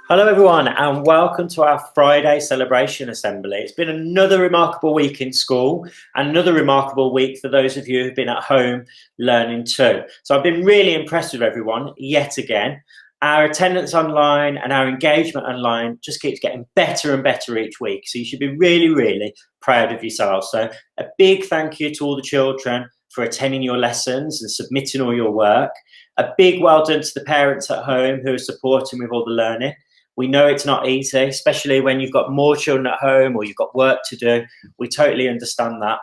Hello, everyone, and welcome to our Friday celebration assembly. It's been another remarkable week in school and another remarkable week for those of you who've been at home learning too. So I've been really impressed with everyone yet again. Our attendance online and our engagement online just keeps getting better and better each week. So you should be really, really proud of yourselves. So a big thank you to all the children for attending your lessons and submitting all your work. A big well done to the parents at home who are supporting with all the learning. We know it's not easy, especially when you've got more children at home or you've got work to do. We totally understand that.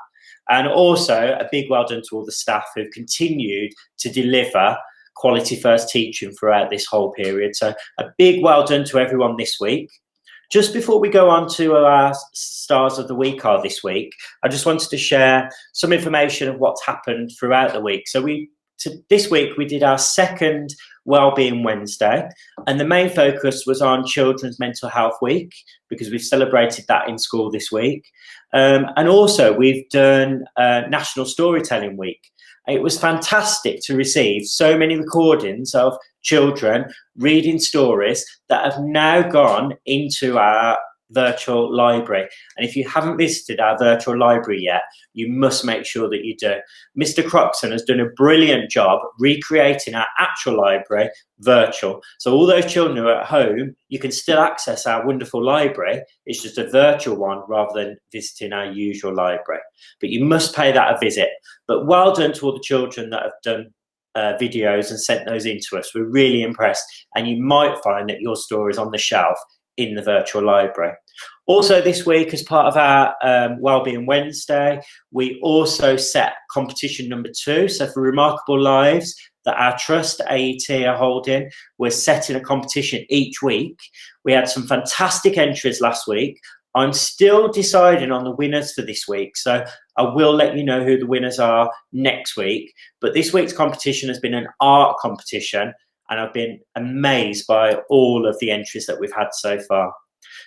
And also a big well done to all the staff who've continued to deliver quality first teaching throughout this whole period. So a big well done to everyone this week. Just before we go on to our stars of the week are this week, I just wanted to share some information of what's happened throughout the week. So this week we did our second Wellbeing Wednesday, and the main focus was on Children's Mental Health Week because we've celebrated that in school this week. And also we've done National Storytelling Week. It was fantastic to receive so many recordings of children reading stories that have now gone into our virtual library. And if you haven't visited our virtual library yet, you must make sure that you do. Mr. Croxon has done a brilliant job recreating our actual library virtual. So all those children who are at home, you can still access our wonderful library. It's just a virtual one rather than visiting our usual library. But you must pay that a visit. But well done to all the children that have done videos and sent those in to us. We're really impressed. And you might find that your story is on the shelf in the virtual library. Also this week, as part of our Wellbeing Wednesday, we also set competition number 2. So for Remarkable Lives that our trust AET are holding, we're setting a competition each week. We had some fantastic entries last week. I'm still deciding on the winners for this week, so I will let you know who the winners are next week. But this week's competition has been an art competition, and I've been amazed by all of the entries that we've had so far.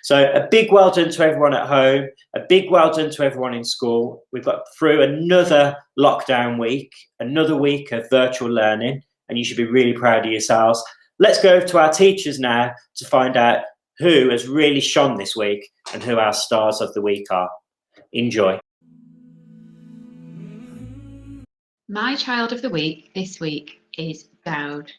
So a big well done to everyone at home, a big well done to everyone in school. We've got through another lockdown week, another week of virtual learning, and you should be really proud of yourselves. Let's go to our teachers now to find out who has really shone this week and who our stars of the week are. Enjoy. My child of the week this week is Dowd.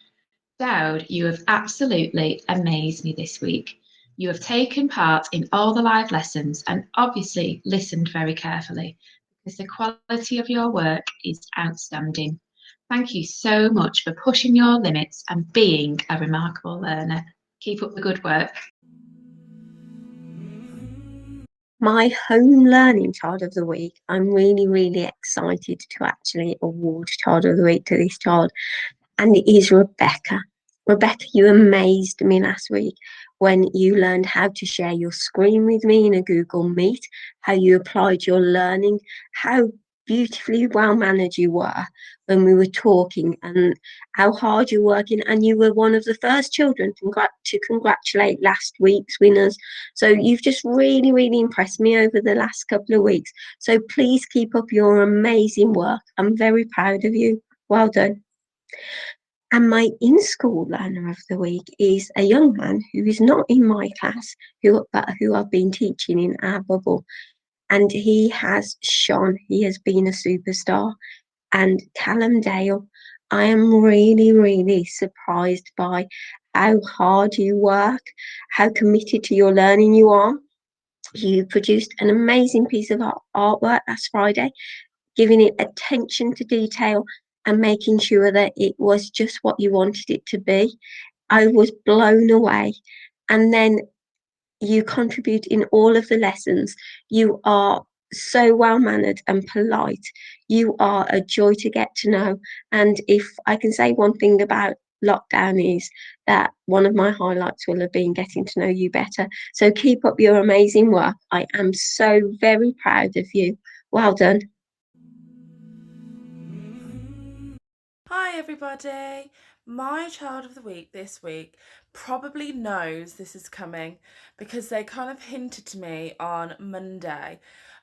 Dowd, you have absolutely amazed me this week. You have taken part in all the live lessons and obviously listened very carefully because the quality of your work is outstanding. Thank you so much for pushing your limits and being a remarkable learner. Keep up the good work. My home learning child of the week, I'm really, really excited to actually award child of the week to this child, and it is Rebecca. Rebecca, you amazed me last week when you learned how to share your screen with me in a Google Meet, how you applied your learning, how beautifully well-mannered you were when we were talking, and how hard you're working. And you were one of the first children to congratulate last week's winners. So you've just really, really impressed me over the last couple of weeks. So please keep up your amazing work. I'm very proud of you. Well done. And my in-school learner of the week is a young man who is not in my class, but who I've been teaching in our bubble. And he has shone. He has been a superstar. And Callum Dale, I am really, really surprised by how hard you work, how committed to your learning you are. You produced an amazing piece of artwork last Friday, giving it attention to detail and making sure that it was just what you wanted it to be. I was blown away. And then you contribute in all of the lessons. You are so well-mannered and polite. You are a joy to get to know. And if I can say one thing about lockdown is that one of my highlights will have been getting to know you better. So keep up your amazing work. I am so very proud of you. Well done. Hi everybody! My child of the week this week probably knows this is coming because they kind of hinted to me on Monday.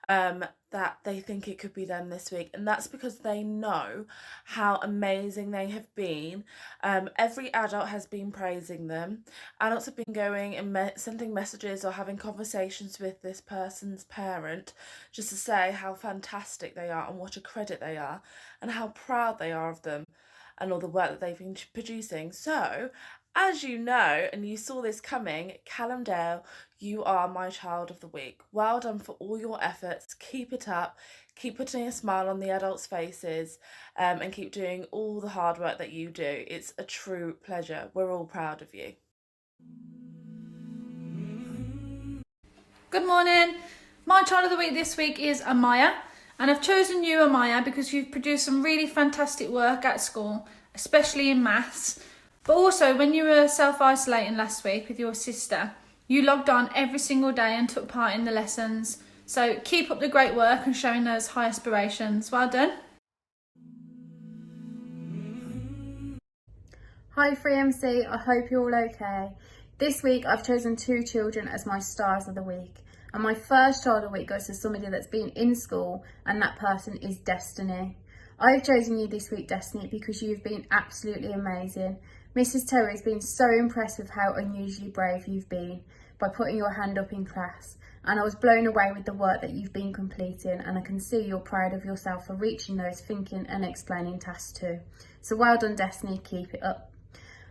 that they think it could be them this week, and that's because they know how amazing they have been. Every adult has been praising them. Adults have been going and sending messages or having conversations with this person's parent just to say how fantastic they are and what a credit they are and how proud they are of them and all the work that they've been producing. So, as you know, and you saw this coming, Callum Dale, you are my child of the week. Well done for all your efforts. Keep it up. Keep putting a smile on the adults' faces, and keep doing all the hard work that you do. It's a true pleasure. We're all proud of you. Good morning. My child of the week this week is Amaya, and I've chosen you, Amaya, because you've produced some really fantastic work at school, especially in maths. But also, when you were self-isolating last week with your sister, you logged on every single day and took part in the lessons. So keep up the great work and showing those high aspirations. Well done. Hi 3MC, I hope you're all okay. This week I've chosen 2 children as my stars of the week. And my first child of the week goes to somebody that's been in school, and that person is Destiny. I've chosen you this week, Destiny, because you've been absolutely amazing. Mrs. Terry's been so impressed with how unusually brave you've been by putting your hand up in class. And I was blown away with the work that you've been completing, and I can see you're proud of yourself for reaching those thinking and explaining tasks too. So well done, Destiny, keep it up.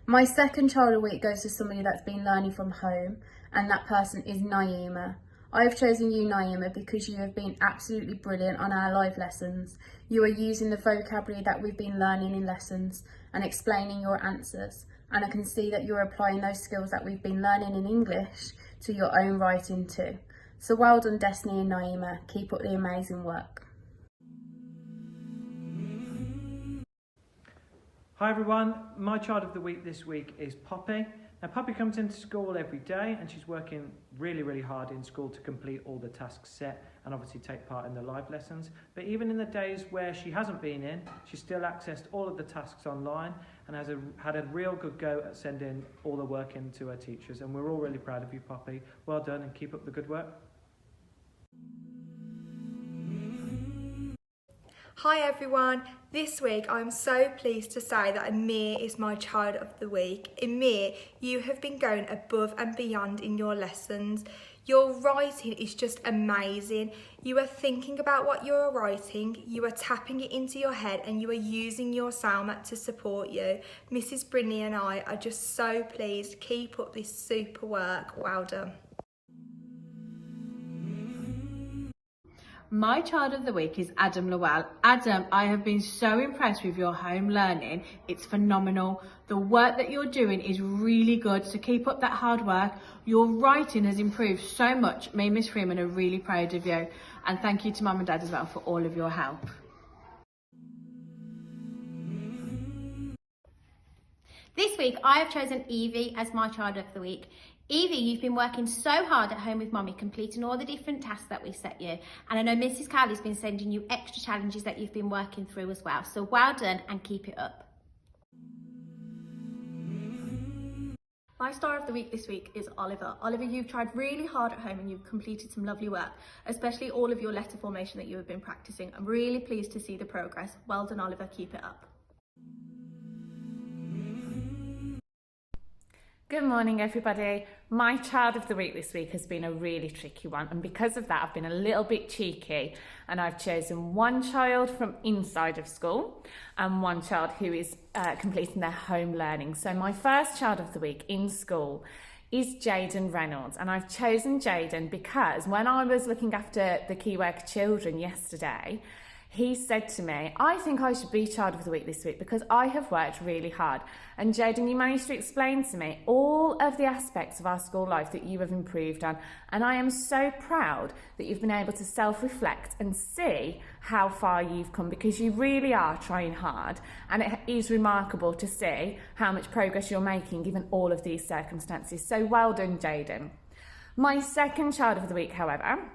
My second child of the week goes to somebody that's been learning from home, and that person is Naima. I have chosen you, Naima, because you have been absolutely brilliant on our live lessons. You are using the vocabulary that we've been learning in lessons and explaining your answers. And I can see that you're applying those skills that we've been learning in English to your own writing too. So well done, Destiny and Naima. Keep up the amazing work. Hi everyone, my child of the week this week is Poppy. Now Poppy comes into school every day and she's working really hard in school to complete all the tasks set and obviously take part in the live lessons. But even in the days where she hasn't been in, she's still accessed all of the tasks online and has had a real good go at sending all the work in to her teachers. And we're all really proud of you, Poppy. Well done and keep up the good work. Hi everyone, this week I'm so pleased to say that Amir is my child of the week. Amir, you have been going above and beyond in your lessons. Your writing is just amazing. You are thinking about what you're writing, you are tapping it into your head, and you are using your sound mat to support you. Mrs. Brinley and I are just so pleased. Keep up this super work. Well done. My child of the week is Adam Lowell. Adam, I have been so impressed with your home learning. It's phenomenal. The work that you're doing is really good, so keep up that hard work. Your writing has improved so much. Me and Miss Freeman are really proud of you. And thank you to Mum and Dad as well for all of your help. This week I have chosen Evie as my child of the week. Evie, you've been working so hard at home with Mummy, completing all the different tasks that we set you. And I know Mrs. Cowley's been sending you extra challenges that you've been working through as well. So well done and keep it up. My star of the week this week is Oliver. Oliver, you've tried really hard at home and you've completed some lovely work, especially all of your letter formation that you have been practicing. I'm really pleased to see the progress. Well done, Oliver, keep it up. Good morning everybody. My child of the week this week has been a really tricky one, and because of that I've been a little bit cheeky and I've chosen one child from inside of school and one child who is completing their home learning. So my first child of the week in school is Jaden Reynolds, and I've chosen Jaden because when I was looking after the Key Worker children yesterday, he said to me, I think I should be child of the week this week because I have worked really hard. And Jaden, you managed to explain to me all of the aspects of our school life that you have improved on. And I am so proud that you've been able to self-reflect and see how far you've come, because you really are trying hard. And it is remarkable to see how much progress you're making given all of these circumstances. So well done, Jaden. My second child of the week, however,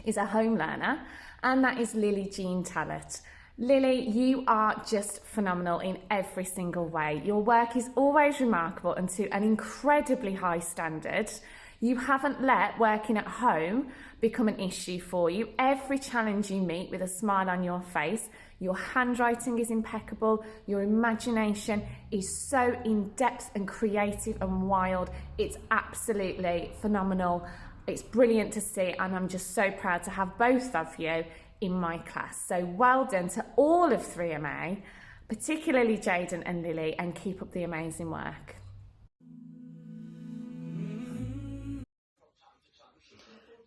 is a home learner, and that is Lily Jean Tallett. Lily, you are just phenomenal in every single way. Your work is always remarkable and to an incredibly high standard. You haven't let working at home become an issue for you. Every challenge you meet with a smile on your face. Your handwriting is impeccable. Your imagination is so in-depth and creative and wild. It's absolutely phenomenal. It's brilliant to see, and I'm just so proud to have both of you in my class. So well done to all of 3MA, particularly Jaden and Lily, and keep up the amazing work.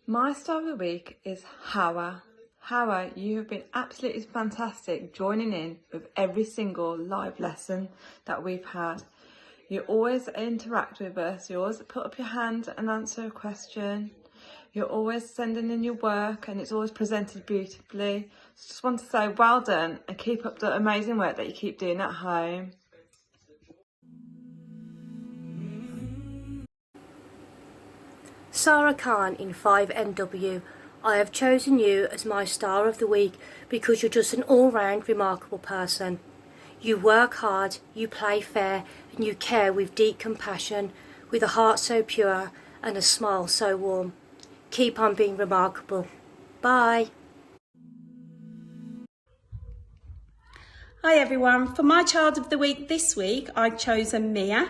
My star of the week is Hawa. Hawa, you have been absolutely fantastic joining in with every single live lesson that we've had. You always interact with us, you always put up your hand and answer a question. You're always sending in your work and it's always presented beautifully. So just want to say well done and keep up the amazing work that you keep doing at home. Sarah Khan in 5NW. I have chosen you as my star of the week because you're just an all-round remarkable person. You work hard, you play fair, and you care with deep compassion, with a heart so pure and a smile so warm. Keep on being remarkable. Bye. Hi everyone, for my child of the week this week I've chosen Mia.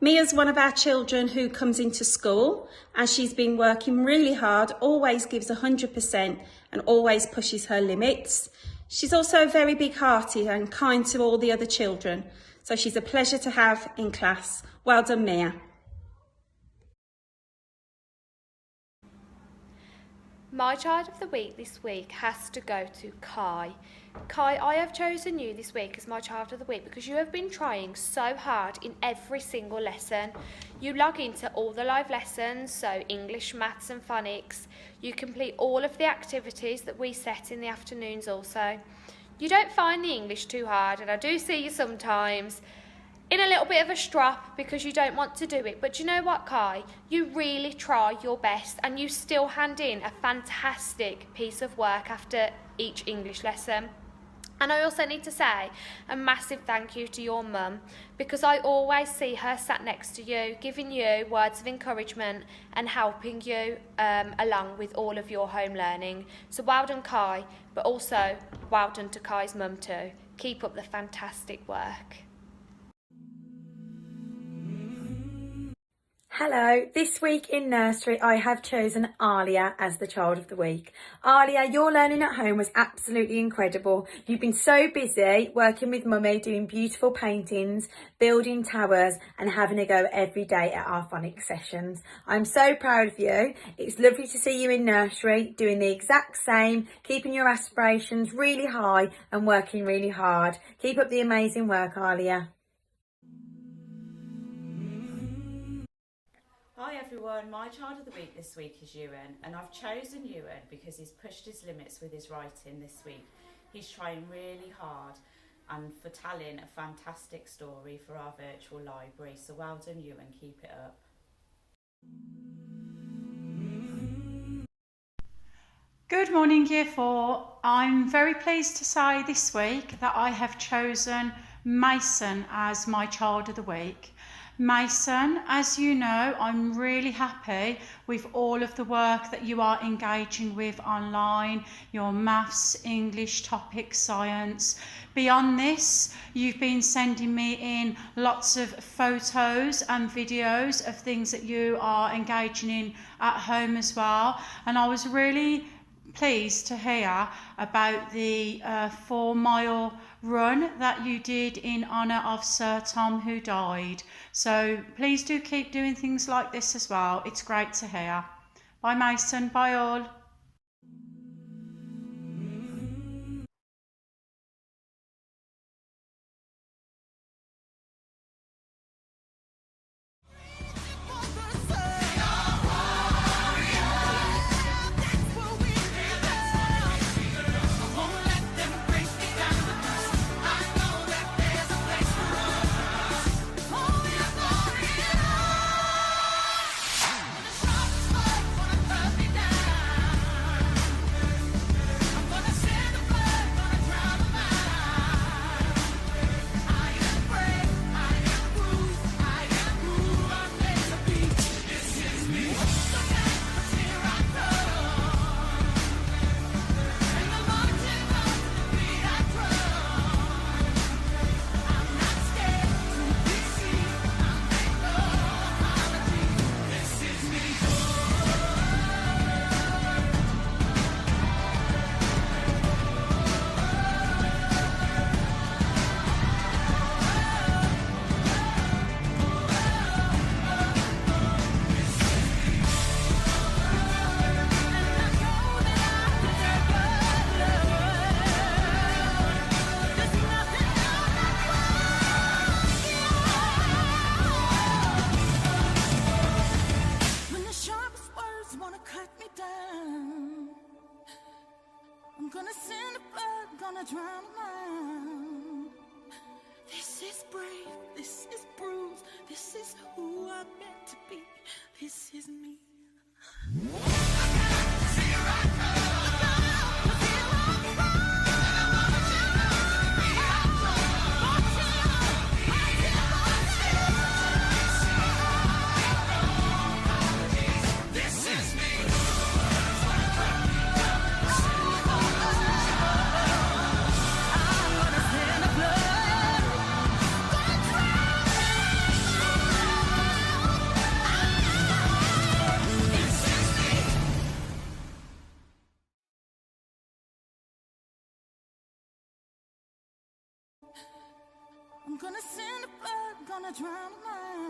Mia's one of our children who comes into school and she's been working really hard, always gives 100% and always pushes her limits. She's also very big-hearted and kind to all the other children, so she's a pleasure to have in class. Well done, Mia. My child of the week this week has to go to Kai. Kai, I have chosen you this week as my child of the week because you have been trying so hard in every single lesson. You log into all the live lessons, so English, maths and phonics. You complete all of the activities that we set in the afternoons also. You don't find the English too hard, and I do see you sometimes in a little bit of a strop because you don't want to do it. But you know what, Kai? You really try your best and you still hand in a fantastic piece of work after each English lesson. And I also need to say a massive thank you to your mum, because I always see her sat next to you, giving you words of encouragement and helping you along with all of your home learning. So well done, Kai, but also well done to Kai's mum too. Keep up the fantastic work. Hello, this week in nursery I have chosen Alia as the child of the week. Alia, your learning at home was absolutely incredible. You've been so busy working with Mummy, doing beautiful paintings, building towers and having a go every day at our phonics sessions. I'm so proud of you. It's lovely to see you in nursery doing the exact same, keeping your aspirations really high and working really hard. Keep up the amazing work, Alia. Hi everyone, my child of the week this week is Ewan, and I've chosen Ewan because he's pushed his limits with his writing this week. He's trying really hard and for telling a fantastic story for our virtual library, so well done Ewan, keep it up. Good morning Year 4. I'm very pleased to say this week that I have chosen Mason as my child of the week. Mason, as you know, I'm really happy with all of the work that you are engaging with online, your maths, English topics, science. Beyond this, you've been sending me in lots of photos and videos of things that you are engaging in at home as well. And I was really pleased to hear about the 4-mile run that you did in honour of Sir Tom, who died. So please do keep doing things like this as well. It's great to hear. Bye Mason, bye all. I'm gonna send the blood, gonna drown a man. This is brave, this is bruised, this is who I'm meant to be, this is me. I'm gonna send the blood, gonna drown a man.